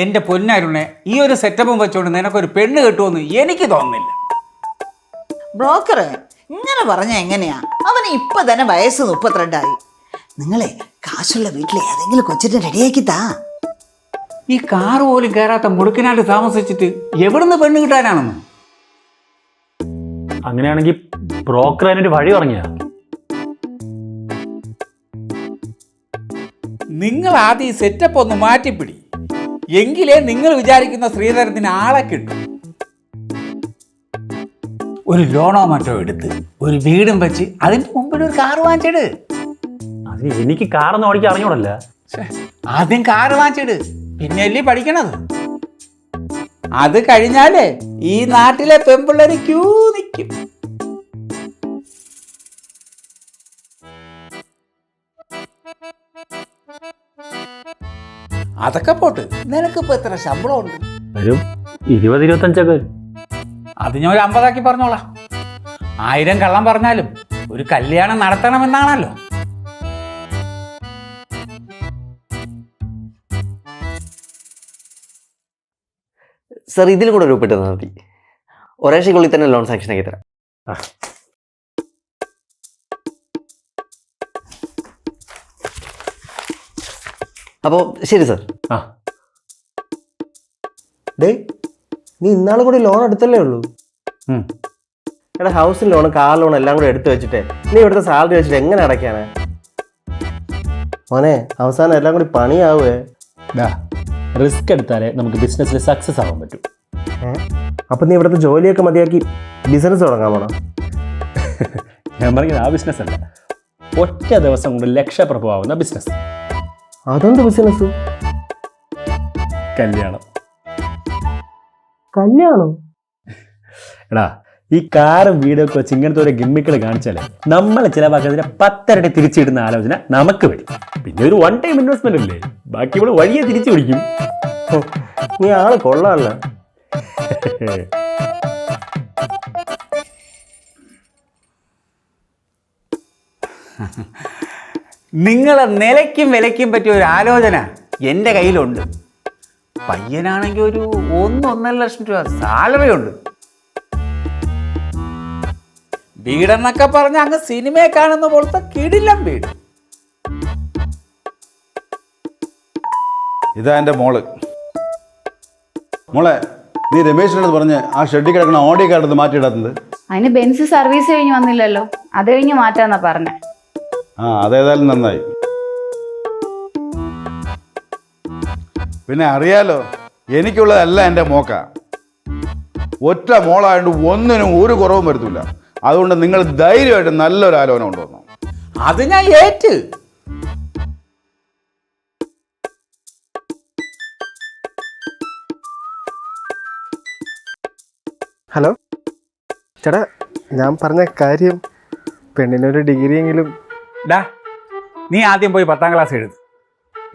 എൻ്റെ പൊന്നരുണെ, ഈ ഒരു സെറ്റപ്പും വെച്ചോണ്ട് നിനക്കൊരു പെണ്ണ് കിട്ടുമെന്ന് എനിക്ക് തോന്നുന്നില്ല. ബ്രോക്കറെ ഇങ്ങനെ പറഞ്ഞ എങ്ങനെയാ? അവന് ഇപ്പൊ തന്നെ വയസ്സ് 32ആയി. നിങ്ങളെ കാശുള്ള വീട്ടിലെ ഏതെങ്കിലും കൊച്ചിട്ട് റെഡിയാക്കി താ. ഈ കാറ് പോലും കയറാത്ത മുടുക്കിനായിട്ട് താമസിച്ചിട്ട് എവിടുന്ന് പെണ്ണ് കിട്ടാനാണെന്ന്? അങ്ങനെയാണെങ്കിൽ ബ്രോക്കർ അതിനൊരു വഴി പറഞ്ഞ. നിങ്ങൾ ആദ്യം ഈ സെറ്റപ്പ് ഒന്ന് മാറ്റിപ്പിടി, എങ്കിലേ നിങ്ങൾ വിചാരിക്കുന്ന ശ്രീധരത്തിന് ആളെ കിട്ടും. ഒരു ലോണോ മറ്റോ എടുത്ത് ഒരു വീടും വെച്ച് അതിന്റെ മുമ്പിൽ ഒരു കാറ് വാങ്ങിച്ചിട്. അതിന് എനിക്ക് കാറൊന്നും ഓടിക്കാൻ അറിഞ്ഞൂടല്ല. ആദ്യം കാറ് വാങ്ങിച്ചിട്, പിന്നെയല്ലേ പഠിക്കണത്. അത് കഴിഞ്ഞാലേ ഈ നാട്ടിലെ പെമ്പിള്ളേര് ക്യൂ നിൽക്കും. അതൊക്കെ പോട്ട്, നിനക്കിപ്പോ എത്ര ശമ്പളം ഉണ്ട്? ഒരു 20-25 വരും. അത് ഞാൻ ഒരു 50 പറഞ്ഞോളാം. 1000 കള്ളം പറഞ്ഞാലും ഒരു കല്യാണം നടത്തണമെന്നാണല്ലോ. സർ, ഇതിൽ കൂടെ ഒരു ഒപ്പിട്ട് തന്നാൽ മതി. ഒരാഴ്ചക്കുള്ളിൽ തന്നെ ലോൺ സാങ്ഷൻ ആക്കി തരാം. അപ്പോൾ ശരി സർ. ഡേ, നീ ഇന്നാളും കൂടി ലോൺ എടുത്തല്ലേ ഉള്ളൂ? എടാ, ഹൗസിംഗ് ലോൺ, കാർ ലോൺ എല്ലാം കൂടി എടുത്തു വെച്ചിട്ട് നീ ഇവിടുത്തെ സാലറി വെച്ചിട്ട് എങ്ങനെ അടയ്ക്കാനാ മോനെ? അവസാനം എല്ലാം കൂടി പണിയാവേ. റിസ്ക് എടുത്താലേ നമുക്ക് ബിസിനസ്സിൽ സക്സസ് ആവാൻ പറ്റും. അപ്പം നീ ഇവിടുത്തെ ജോലിയൊക്കെ മതിയാക്കി ബിസിനസ് തുടങ്ങാൻ പോണം. ഞാൻ പറയുന്നത് ആ ബിസിനസ് അല്ല, ഒറ്റ ദിവസം കൊണ്ട് ലക്ഷപ്രഭുവാകുന്ന ബിസിനസ്. അതെന്ത് ബിസിനസ്? കല്യാണം. കല്യാണം? എടാ, ഈ കാറും വീടൊക്കെ വെച്ച് ഇങ്ങനത്തെ ഒരു ഗിമ്മിക്കൾ കാണിച്ചാലേ നമ്മൾ ചിലവാക്കുന്നതിന് 10 ഇരട്ടി തിരിച്ചിടുന്ന ആലോചന നമുക്ക് വരും. പിന്നെ ഒരു 1 ടൈം ഇൻവെസ്റ്റ്മെന്റ് അല്ലേ, ബാക്കി നമ്മൾ വഴിയെ തിരിച്ചു പിടിക്കും. നീ ആള് കൊള്ളാമല്ല. നിങ്ങളെ നിലയ്ക്കും വിലയ്ക്കും പറ്റിയ ഒരു ആലോചന എൻ്റെ കയ്യിലുണ്ട്. പയ്യനാണെങ്കിൽ ഒരു 1-1.5 ലക്ഷം രൂപ സാലറി ഉണ്ട്. വീടെന്നൊക്കെ പറഞ്ഞ അങ്ങ് സിനിമയെ കാണുന്ന പോലത്തെ കിടിലം വീട്. ഇതാ എൻ്റെ മോള്. മോളെ, നീ രമേശിനോട് പറഞ്ഞ് ആ ഷെഡിൽ കിടക്കുന്ന ഓഡിയോ കാർഡ് മാറ്റിയിടാത്തത്? അതിന് ബെൻസ് സർവീസ് കഴിഞ്ഞ് വന്നില്ലല്ലോ, അത് കഴിഞ്ഞ് മാറ്റാന്നാ പറഞ്ഞേ. അതേതായാലും നന്നായി. പിന്നെ അറിയാലോ, എനിക്കുള്ളതല്ല എൻ്റെ മോക്ക. ഒറ്റ മോളായതുകൊണ്ട് ഒന്നിനും ഒരു കുറവും വരുത്തില്ല. അതുകൊണ്ട് നിങ്ങൾ ധൈര്യമായിട്ട് നല്ലൊരു ആലോചന കൊണ്ടുവന്നു. അത് ഞാൻ ഏറ്റ്. ഹലോ ചേട്ടാ, ഞാൻ പറഞ്ഞ കാര്യം, പെണ്ണിനൊരു ഡിഗ്രിയെങ്കിലും. ഡാ, നീ ആദ്യം പോയി 10ാം ക്ലാസ് എഴുത്,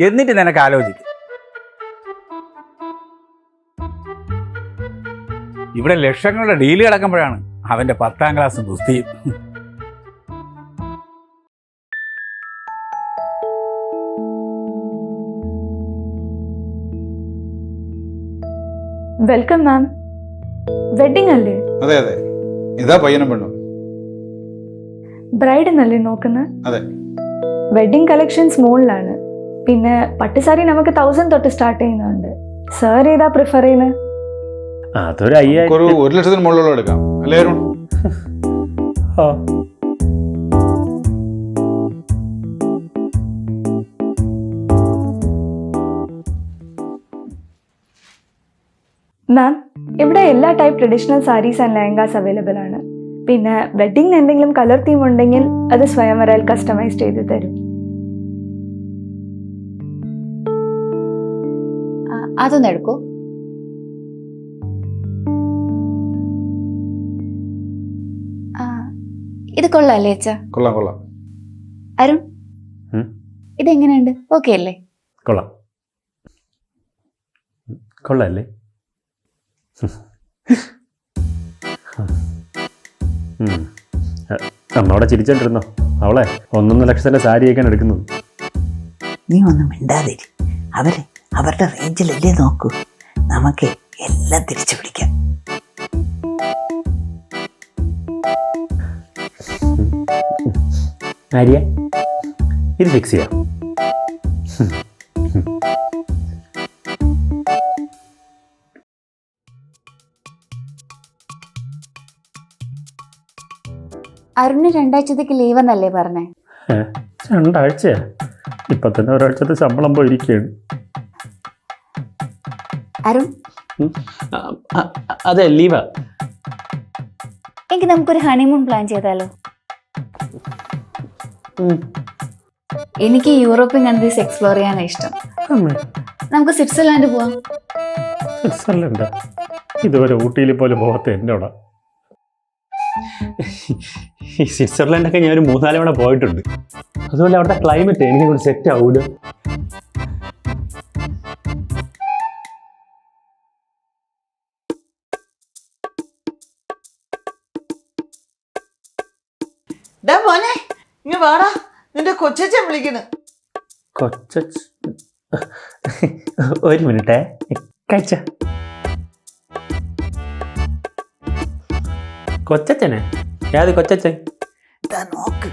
എന്നിട്ട് നിനക്ക് ആലോചിക്കും. ഇവിടെ ലക്ഷങ്ങളുടെ ഡീല് കിടക്കുമ്പോഴാണ് അവൻ്റെ 10ാം ക്ലാസ് ഗുസ്തിയും. Welcome ma'am. വെഡിങ് അല്ലേ? അതെ അതെ, ഇതാ പയ്യനും പെണ്ണും. ബ്രൈഡിനല്ലേ നോക്കുന്നത്? അതെ. വെഡിങ് കളക്ഷൻ സ്മോളിലാണ്. പിന്നെ പട്ടുസാരി നമുക്ക് 1000 തൊട്ട് സ്റ്റാർട്ട് ചെയ്യുന്നുണ്ട്. സാർ ഏതാ പ്രിഫർ ചെയ്യുന്നത്? അതൊരു 5000. ഒരു 1 ലക്ഷത്തിന് മുകളിലുള്ള എടുക്കാം അല്ലേ? മാം, ഇവിടെ എല്ലാ type traditional saris and lehengas available ആണ്. പിന്നെ വെഡിങ്ങിന് എന്തെങ്കിലും കളർ തീം ഉണ്ടെങ്കിൽ അത് സ്വയംവരയിൽ കസ്റ്റമൈസ് ചെയ്ത് തരും. അതൊന്നും എടുക്കൂ. ഇത് കൊള്ളാല്ലേ അച്ഛാ? കൊള്ളാം കൊള്ളാം. അരുൺ, ഇതെങ്ങനെയുണ്ട്? ഓക്കെ അല്ലേ? കൊള്ളാം. കൊള്ളാല്ലേ? അമ്മവിടെ ചിരിച്ചോണ്ടിരുന്നോ? അവളെ 1.5 ലക്ഷത്തിന്റെ സാരി ആയിക്കാണ് എടുക്കുന്നത്. നീ ഒന്നും മിണ്ടാതിരി. അവരെ അവരുടെ റേഞ്ചിലല്ലേ നോക്കൂ. നമുക്ക് എല്ലാം തിരിച്ചു പിടിക്കാം. ആര്യ ഇത് ഫിക്സ് ചെയ്യാം. അരുണിന് 2 ആഴ്ചത്തേക്ക് ലീവ് എന്നല്ലേ പറഞ്ഞേ? 2 ആഴ്ചയാ? ഇപ്പൊ തന്നെ ഒരാഴ്ചത്തെ ശമ്പളം പോയിരിക്കുകയാണ്. അരുൺ, അതെ ലീവാ. എങ്കിൽ നമുക്കൊരു ഹണിമൂൺ പ്ലാൻ ചെയ്താലോ? എനിക്ക് യൂറോപ്യൻ കൺട്രീസ് എക്സ്പ്ലോർ ചെയ്യാനാണ് ഇഷ്ടം. നമുക്ക് സ്വിറ്റ്സർലാൻഡ് പോവാം. സ്വിറ്റ്സർലൻഡാ? ഇതുവരെ ഊട്ടിയിൽ പോലും പോകാത്ത എന്നോടാ. ഈ സ്വിറ്റ്സർലൻഡൊക്കെ ഞാൻ ഒരു 3-4 തവണ പോയിട്ടുണ്ട്. അതുപോലെ അവിടുത്തെ ക്ലൈമറ്റ് എനിക്ക് കൂടി സെറ്റ് ആവൂല. ഡാ മോനെ, ഇങ്ങ് വാടാ, നിന്റെ കൊച്ചച്ഛൻ വിളിക്കണ്. ഒരു മിനിറ്റേ കഴിച്ച. കൊച്ചച്ഛനെ? ഏത് കൊച്ചച്ഛൻ? നോക്ക്.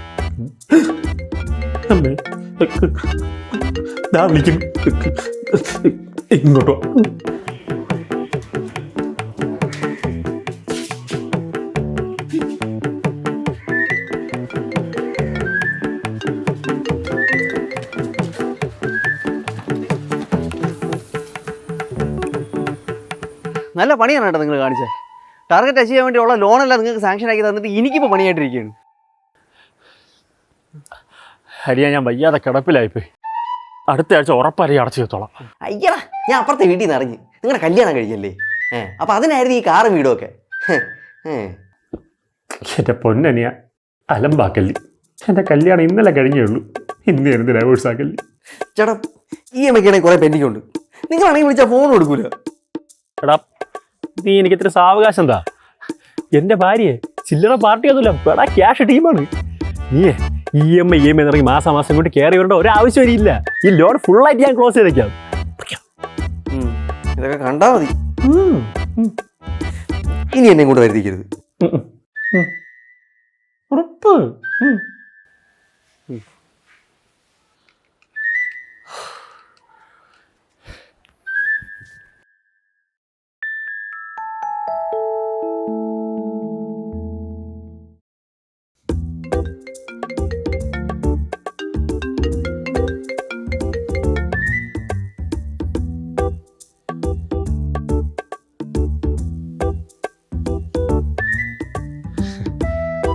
ഇങ്ങോട്ടോ. നല്ല പണിയാണ് കേട്ടോ നിങ്ങൾ കാണിച്ചത്. ടാർഗറ്റ് അച്ചീവ് ചെയ്യാൻ വേണ്ടിയുള്ള ലോണെല്ലാം നിങ്ങൾക്ക് സാങ്ഷൻ ആക്കി തന്നിട്ട് എനിക്കിപ്പോൾ പണിയായിട്ടിരിക്കുകയാണ്. ഹരിയാ, ഞാൻ വയ്യാതെ കിടപ്പിലായിപ്പോയി. അടുത്ത ആഴ്ച ഉറപ്പായി അടച്ചു ചെയ്തോളാം. അയ്യടാ, ഞാൻ അപ്പുറത്തെ വീട്ടിൽ നിന്ന് ഇറങ്ങി. നിങ്ങളുടെ കല്യാണം കഴിക്കല്ലേ? അപ്പം അതിനായിരുന്നു ഈ കാറും വീടും ഒക്കെ. എൻ്റെ പൊന്നനിയ അലമ്പാക്കല്ലി. എൻ്റെ കല്യാണം ഇന്നലെ കഴിഞ്ഞേ ഉള്ളൂ. ഇന്ന് എന്ത് ഡൈവേഴ്സ് ആക്കല്ലി. ചേട്ടാ, EMI ആണെങ്കിൽ കുറേ പെൻഡിങ് ഉണ്ട്. നിങ്ങളാണെങ്കിൽ വിളിച്ചാൽ ഫോൺ കൊടുക്കൂല. എടാ, നീ എനിക്ക് ഇത്ര സാവകാശം എന്താ? എൻ്റെ ഭാര്യയെ ചില്ലറ പാർട്ടിയൊന്നുമില്ല, എടാ ക്യാഷ് ടീമാണ്. നീയേ EMI ഇറങ്ങി മാസം കൊണ്ട് കയറി വരേണ്ട ഒരാവശ്യം ഇല്ല. ഈ ലോൺ ഫുള്ളായിട്ട് ഞാൻ ക്ലോസ് ചെയ്തേക്കാം. ഇതൊക്കെ കണ്ടാൽ മതി. ഇനി എന്നെ കൊണ്ട് വരുത്തിക്കരുത്. ഉറപ്പ്.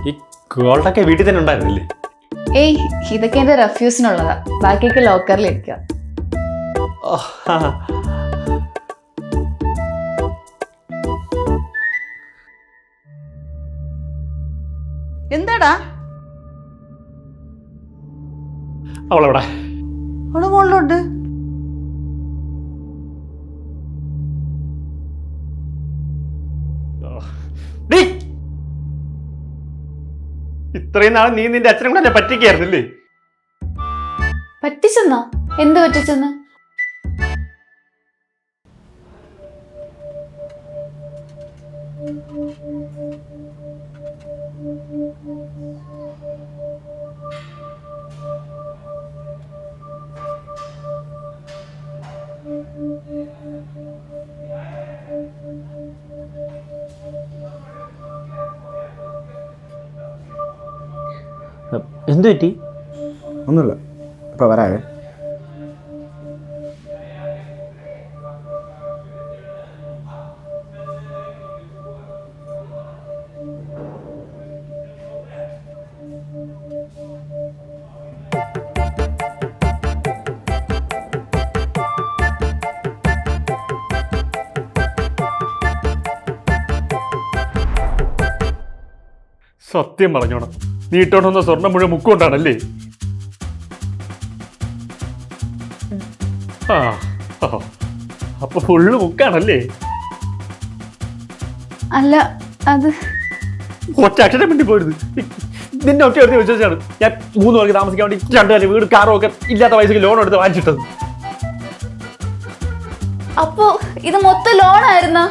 ഈ ഗോൾഡൊക്കെ വീട്ടിൽ തന്നെ ഉണ്ടായിരുന്നില്ലേ? ഏയ്, ഇതൊക്കെ എന്റെ റെഫ്യൂസിനുള്ളതാ. ബാക്കിയൊക്കെ ലോക്കറിൽ ഇരിക്കുക. എന്താടാ അവളെവിടെ? അവള് മുകളിലുണ്ട്. ഇത്രയും നാളെ നീ നിന്റെ അച്ഛനും കൂടെ എന്നെ പറ്റിക്കായിരുന്നില്ലേ? പറ്റിച്ചെന്നോ? എന്ത് പറ്റിച്ചെന്ന്? എന്തു പറ്റി? ഒന്നുമില്ല, ഇപ്പൊ വരാവേ. സത്യം പറഞ്ഞോണം, നീ ഇട്ടോണ്ടുവന്ന സ്വർണം മുഴുവൻ മുക്കൊണ്ടാണല്ലേ? അപ്പൊ ഫുള്ള് മുക്കാണല്ലേ? അല്ല, അത് ഒറ്റ അക്ഷരം വേണ്ടി പോരുത്. നിന്നെ ഒറ്റ എടുത്ത് വിശ്വസിച്ചാണ് ഞാൻ 3 പേർക്ക് താമസിക്കാൻ വേണ്ടി 2 വീട് കാറും ഒക്കെ ഇല്ലാത്ത പൈസക്ക് ലോൺ എടുത്ത് വാങ്ങിച്ചിട്ടത്. അപ്പോ ഇത് മൊത്തം ലോണായിരുന്നോ?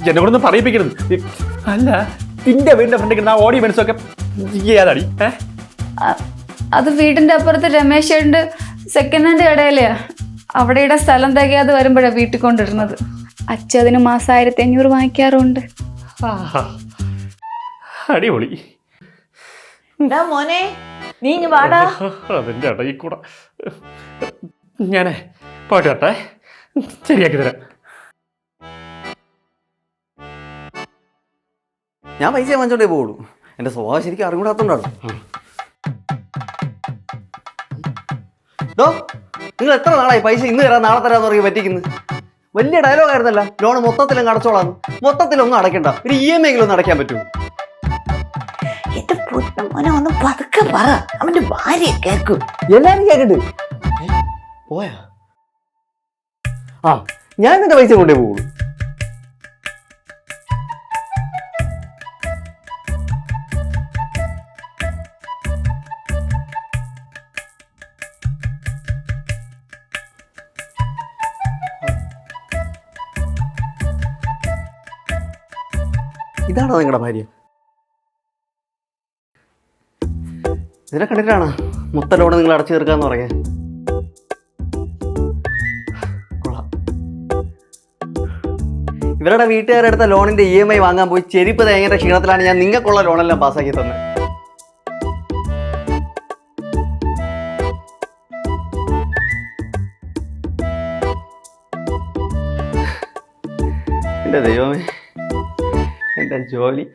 എന്നെ കൂടെ ഒന്ന് പറയിപ്പിക്കരുത്. അല്ല, നിന്റെ വീടിന്റെ ഫ്രണ്ടിൽ ആ ഓഡിയോ മെൻസൊക്കെ ഏതാടി? അത് വീടിന്റെ അപ്പുറത്ത് രമേശ് ചേട്ടൻ്റെ സെക്കൻഡ് ഹാൻഡ് കടയിലെയാ. അവിടെയുടെ സ്ഥലം തികയാതെ വരുമ്പോഴാണ് വീട്ടിൽ കൊണ്ടിരുന്നത്. അച്ഛൻ അതിന് മാസം 1500 വാങ്ങിക്കാറുണ്ട്. അടിപൊളി. മോനെ നീ ഇങ്ങ് വാടാ. അതിന്റെ ഇടയിൽ കൂടെ ഞാനേ പോയിട്ട് വരട്ടെ, ശരിയാക്കി തരാം. ഞാൻ പൈസ വാങ്ങിച്ചോണ്ടേ പോകുള്ളൂ. എൻ്റെ സ്വഭാവം ശരിക്കും അറിഞ്ഞൂടാത്തോണ്ടാണ്. നിങ്ങൾ എത്ര നാളായി പൈസ ഇന്ന് തരാം നാളെ തരാന്ന് പറയും പറ്റിക്കുന്നു? വലിയ ഡയലോഗ് ആയിരുന്നല്ല, ലോൺ മൊത്തത്തിലങ്ങ് അടച്ചോളാം. മൊത്തത്തിലൊന്നും അടയ്ക്കണ്ട, ഒരു EMI എങ്കിലും ഒന്ന് അടയ്ക്കാൻ പറ്റുമോ? എന്റെ പൊന്നു മോനെ ഒന്ന് പതുക്കെ പറ, അവന്റെ ഭാര്യ കേക്കും. എല്ലാരും കേക്കട്ടെ. പോയാ ഞാൻ നിന്റെ പൈസ കൊണ്ടേ പോകുള്ളൂ. ഇതാണോ നിങ്ങളുടെ ഭാര്യ? ഇതിനെ കണ്ടിട്ടാണ് മൊത്തം ലോൺ നിങ്ങൾ അടച്ചു തീർക്കാന്ന് പറയാൻ. ഇവരുടെ വീട്ടുകാരെടുത്ത ലോണിന്റെ EMI വാങ്ങാൻ പോയി ചെരിപ്പ് തേങ്ങയുടെ ക്ഷീണത്തിലാണ് ഞാൻ നിങ്ങൾക്കുള്ള ലോണെല്ലാം പാസ്സാക്കി തന്നെ. എൻ്റെ ദൈവമേ, എൻ്റെ ജോലി.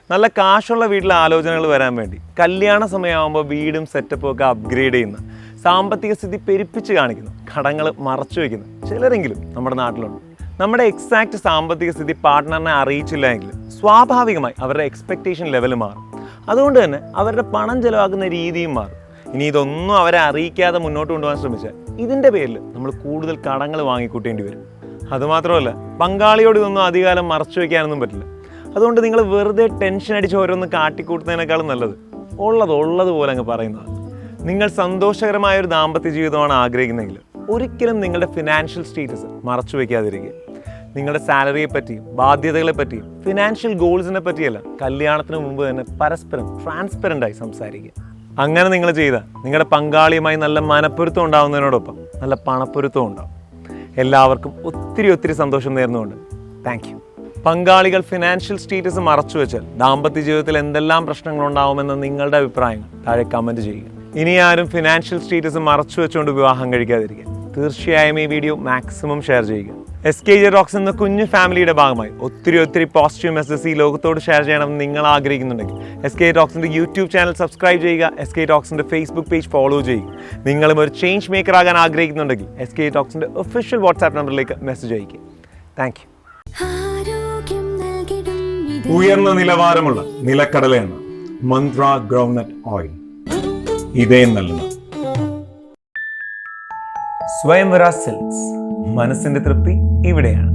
നല്ല കാശുള്ള വീട്ടിലെ ആലോചനകൾ വരാൻ വേണ്ടി കല്യാണ സമയമാകുമ്പോൾ വീടും സെറ്റപ്പും ഒക്കെ അപ്ഗ്രേഡ് ചെയ്യുന്ന, സാമ്പത്തിക സ്ഥിതി പെരുപ്പിച്ച് കാണിക്കുന്ന, കടങ്ങൾ മറച്ചു വയ്ക്കുന്ന ചിലരെങ്കിലും നമ്മുടെ നാട്ടിലുണ്ട്. നമ്മുടെ എക്സാക്റ്റ് സാമ്പത്തിക സ്ഥിതി പാർട്ട്ണറിനെ അറിയിച്ചില്ല എങ്കിൽ സ്വാഭാവികമായി അവരുടെ എക്സ്പെക്റ്റേഷൻ ലെവൽ മാറും. അതുകൊണ്ട് തന്നെ അവരുടെ പണം ചെലവാക്കുന്ന രീതിയും മാറും. ഇനി ഇതൊന്നും അവരെ അറിയിക്കാതെ മുന്നോട്ട് കൊണ്ടുപോകാൻ ശ്രമിച്ചാൽ ഇതിൻ്റെ പേരിൽ നമ്മൾ കൂടുതൽ കടങ്ങൾ വാങ്ങിക്കൂട്ടേണ്ടി വരും. അതുമാത്രമല്ല, പങ്കാളിയോട് ഇതൊന്നും അധികാലം മറച്ചു വയ്ക്കാനൊന്നും പറ്റില്ല. അതുകൊണ്ട് നിങ്ങൾ വെറുതെ ടെൻഷൻ അടിച്ച് ഓരോന്ന് കാട്ടിക്കൂട്ടുന്നതിനേക്കാളും നല്ലത് ഉള്ളതുപോലെ അങ്ങ് പറയുന്നതാണ്. നിങ്ങൾ സന്തോഷകരമായൊരു ദാമ്പത്യ ജീവിതമാണ് ആഗ്രഹിക്കുന്നതെങ്കിൽ ഒരിക്കലും നിങ്ങളുടെ ഫിനാൻഷ്യൽ സ്റ്റേറ്റസ് മറച്ചു വയ്ക്കാതിരിക്കുക. നിങ്ങളുടെ സാലറിയെ പറ്റിയും ബാധ്യതകളെ പറ്റിയും ഫിനാൻഷ്യൽ ഗോൾസിനെ പറ്റിയല്ല കല്യാണത്തിന് മുമ്പ് തന്നെ പരസ്പരം ട്രാൻസ്പെറൻ്റായി സംസാരിക്കുക. അങ്ങനെ നിങ്ങൾ ചെയ്താൽ നിങ്ങളുടെ പങ്കാളിയുമായി നല്ല മനപ്പൊരുത്തം ഉണ്ടാവുന്നതിനോടൊപ്പം നല്ല പണപ്പൊരുത്തം ഉണ്ടാവും. എല്ലാവർക്കും ഒത്തിരി സന്തോഷം നേർന്നുകൊണ്ട് താങ്ക് യു. പങ്കാളികൾ ഫിനാൻഷ്യൽ സ്റ്റേറ്റസ് മറച്ചു വെച്ചാൽ ദാമ്പത്യ ജീവിതത്തിൽ എന്തെല്ലാം പ്രശ്നങ്ങളുണ്ടാവുമെന്ന് നിങ്ങളുടെ അഭിപ്രായങ്ങൾ താഴെ കമൻറ്റ് ചെയ്യുക. ഇനി ആരും ഫിനാൻഷ്യൽ സ്റ്റേറ്റസ് മറച്ചു വെച്ചുകൊണ്ട് വിവാഹം കഴിക്കാതിരിക്കുക. തീർച്ചയായും ഈ വീഡിയോ മാക്സിമം ഷെയർ ചെയ്യുക. SKJ Rocks എന്ന കുഞ്ഞു ഫാമിലിയുടെ ഭാഗമായി ഒത്തിരി പോസിറ്റീവ് മെസ്സേജസ് ഈ ലോകത്തോട് ഷെയർ ചെയ്യണമെന്ന് നിങ്ങൾ ആഗ്രഹിക്കുന്നുണ്ടെങ്കിൽ SKJ Rocksന്റെ യൂട്യൂബ് ചാനൽ സബ്സ്ക്രൈബ് ചെയ്യുക. SKJ Rocksന്റെ ഫേസ്ബുക്ക് പേജ് ഫോളോ ചെയ്യുക. നിങ്ങളും ഒരു ചേഞ്ച് മേക്കർ ആകാൻ ആഗ്രഹിക്കുന്നുണ്ടെങ്കിൽ SKJ Rocksന്റെ ഒഫീഷ്യൽ വാട്സാപ്പ് നമ്പറിലേക്ക് മെസ്സേജ് അയയ്ക്കുക. Thank you. ഉയർന്ന നിലവാരമുള്ള നിലക്കടലയാണ് മന്ത്ര ഗ്രൗണ്ട്നട്ട് ഓയിൽ. ഇതേം നൽകുന്ന സ്വയംവര സിൽക്സ്, മനസ്സിന്റെ തൃപ്തി ഇവിടെയാണ്.